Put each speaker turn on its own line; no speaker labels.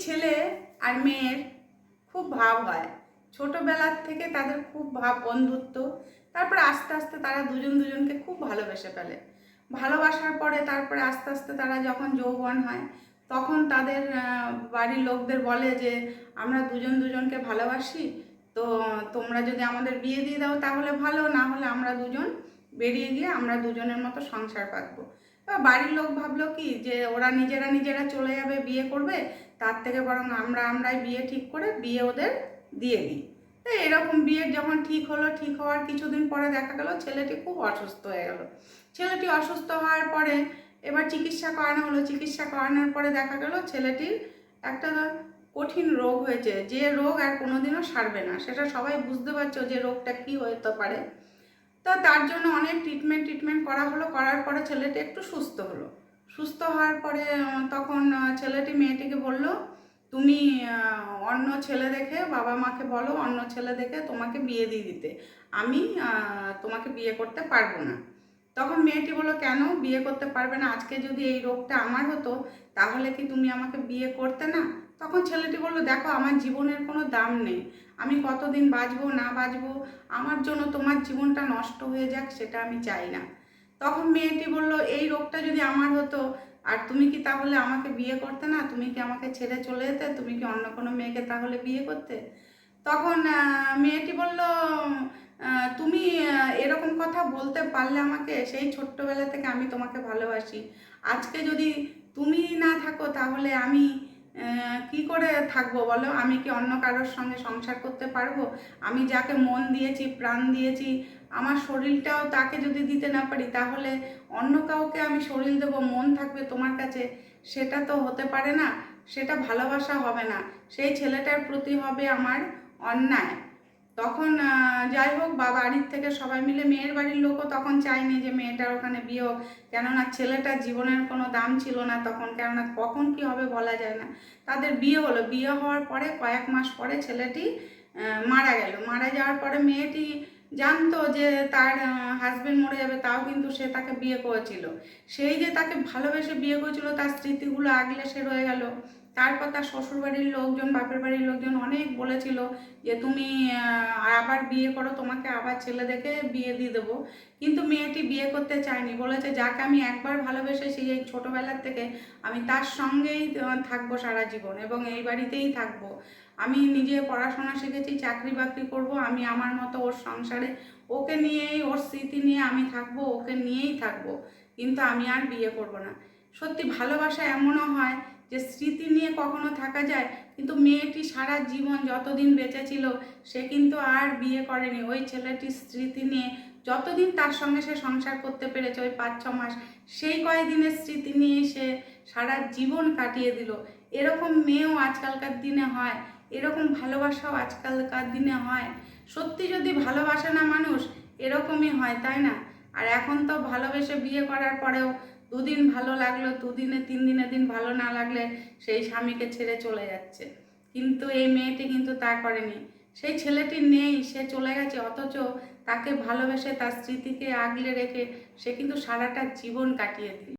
ছেলে আর মেয়ের খুব ভাব হয়, ছোটোবেলার থেকে তাদের খুব ভাব বন্ধুত্ব। তারপরে আস্তে আস্তে তারা দুজন দুজনকে খুব ভালোবেসে ফেলে। ভালোবাসার পরে তারপরে আস্তে আস্তে তারা যখন যৌবন হয় তখন তাদের বাড়ির লোকদের বলে যে আমরা দুজন দুজনকে ভালোবাসি, তো তোমরা যদি আমাদের বিয়ে দিয়ে দাও তাহলে ভালো, না হলে আমরা দুজন বেরিয়ে গিয়ে আমরা দুজনের মতো সংসার পাতবো। এবার বাড়ির লোক ভাবলো কি যে ওরা নিজেরা নিজেরা চলে যাবে, বিয়ে করবে, তার থেকে বরং আমরাই বিয়ে ঠিক করে বিয়ে ওদের দিয়ে দিই। তো এরকম বিয়ের যখন ঠিক হলো, ঠিক হওয়ার কিছুদিন পরে দেখা গেল ছেলেটি খুব অসুস্থ হয়ে গেল। ছেলেটি অসুস্থ হওয়ার পরে এবার চিকিৎসা করানো হলো। চিকিৎসা করানোর পরে দেখা গেল ছেলেটির একটা কঠিন রোগ হয়েছে, যে রোগ আর কোনোদিনও সারবে না। সেটা সবাই বুঝতে পারছো যে রোগটা কী হতে পারে। তো তার জন্য অনেক ট্রিটমেন্ট করা হলো। করার পরে ছেলেটি একটু সুস্থ হলো। সুস্থ হওয়ার পরে তখন ছেলেটি মেয়েটিকে বলল, তুমি অন্য ছেলে দেখে বাবা মাকে বলো অন্য ছেলে দেখে তোমাকে বিয়ে দিয়ে দিতে, আমি তোমাকে বিয়ে করতে পারবো না। তখন মেয়েটি বললো, কেন বিয়ে করতে পারবে না? আজকে যদি এই রোগটা আমার হতো তাহলে কি তুমি আমাকে বিয়ে করতে না? তখন ছেলেটি বললো, দেখো আমার জীবনের কোনো দাম নেই, আমি কতদিন বাঁচবো না বাঁচবো, আমার জন্য তোমার জীবনটা নষ্ট হয়ে যাক সেটা আমি চাই না। তখন মেয়েটি বলল, এই রোগটা যদি আমার হতো আর তুমি কি তাহলে আমাকে বিয়ে করতে না? তুমি কি আমাকে ছেড়ে চলে যেতে? তুমি কি অন্য কোনো মেয়েকে তাহলে বিয়ে করতে? তখন মেয়েটি বলল, তুমি এরকম কথা বলতে পারলে আমাকে? সেই ছোট্টবেলা থেকে আমি তোমাকে ভালোবাসি, আজকে যদি তুমি না থাকো তাহলে আমি কি করে থাকবো বলো? আমি কি অন্য কারোর সঙ্গে সংসার করতে পারবো? আমি যাকে মন দিয়েছি, প্রাণ দিয়েছি, আমার শরীরটাও তাকে যদি দিতে না পারি তাহলে অন্য কাউকে আমি শরীর দেবো, মন থাকবে তোমার কাছে? সেটা তো হতে পারে না, সেটা ভালোবাসা হবে না, সেই ছেলেটার প্রতি হবে আমার অন্যায়। তখন যাই হোক, বাড়ির থেকে সবাই মিলে, মেয়ের বাড়ির লোকও তখন চায়নি যে মেয়েটার ওখানে বিয়ে হোক, কেননা ছেলেটার জীবনের কোনো দাম ছিল না তখন, কেননা কখন কি হবে বলা যায় না। তাদের বিয়ে হলো। বিয়ে হওয়ার পরে কয়েক মাস পরে ছেলেটি মারা গেল। মারা যাওয়ার পরে মেয়েটি জানতো যে তার হাজবেন্ড মরে যাবে, তাও কিন্তু সে তাকে বিয়ে করেছিল। সেই যে তাকে ভালোবেসে বিয়ে করেছিল তার স্মৃতিগুলো আগলে সে রয়ে গেল। তারপর তার শ্বশুরবাড়ির লোকজন, বাপের বাড়ির লোকজন অনেক বলেছিল যে তুমি আবার বিয়ে করো, তোমাকে আবার ছেলে দেখে বিয়ে দিয়ে দেবো। কিন্তু মেয়েটি বিয়ে করতে চায়নি, বলেছে যাকে আমি একবার ভালোবেসেছি এই ছোটোবেলার থেকে, আমি তার সঙ্গেই থাকবো সারা জীবন এবং এই বাড়িতেই থাকবো। আমি নিজে পড়াশোনা শিখেছি, চাকরি বাকরি করব, আমি আমার মতো ওর সংসারে ওকে নিয়েই, ওর স্মৃতি নিয়ে আমি থাকবো, ওকে নিয়েই থাকবো, কিন্তু আমি আর বিয়ে করব না। সত্যি ভালোবাসা এমনও হয় যে স্মৃতি নিয়ে কখনো থাকা যায়। কিন্তু মেয়েটি সারা জীবন যতদিন বেঁচে ছিল সে কিন্তু আর বিয়ে করেনি, ওই ছেলেটির স্মৃতি নিয়ে যতদিন তার সঙ্গে সে সংসার করতে পেরেছে, ওই 5-6 মাস, সেই কয়েকদিনের স্মৃতি নিয়ে সে সারা জীবন কাটিয়ে দিল। এরকম মেয়েও আজকালকার দিনে হয়, এরকম ভালোবাসাও আজকালকার দিনে হয়। সত্যি যদি ভালোবাসে না মানুষ, এরকমই হয়, তাই না? আর এখন তো ভালোবেসে বিয়ে করার পরেও দুদিন ভালো লাগলো, দুদিনে 3 দিনের দিন ভালো না লাগলে সেই স্বামীকে ছেড়ে চলে যাচ্ছে। কিন্তু এই মেয়েটি কিন্তু তা করেনি। সেই ছেলেটি নেই, সে চলে গেছে, অথচ তাকে ভালোবেসে তার স্মৃতিকে আগলে রেখে সে কিন্তু সারাটা জীবন কাটিয়ে দিল।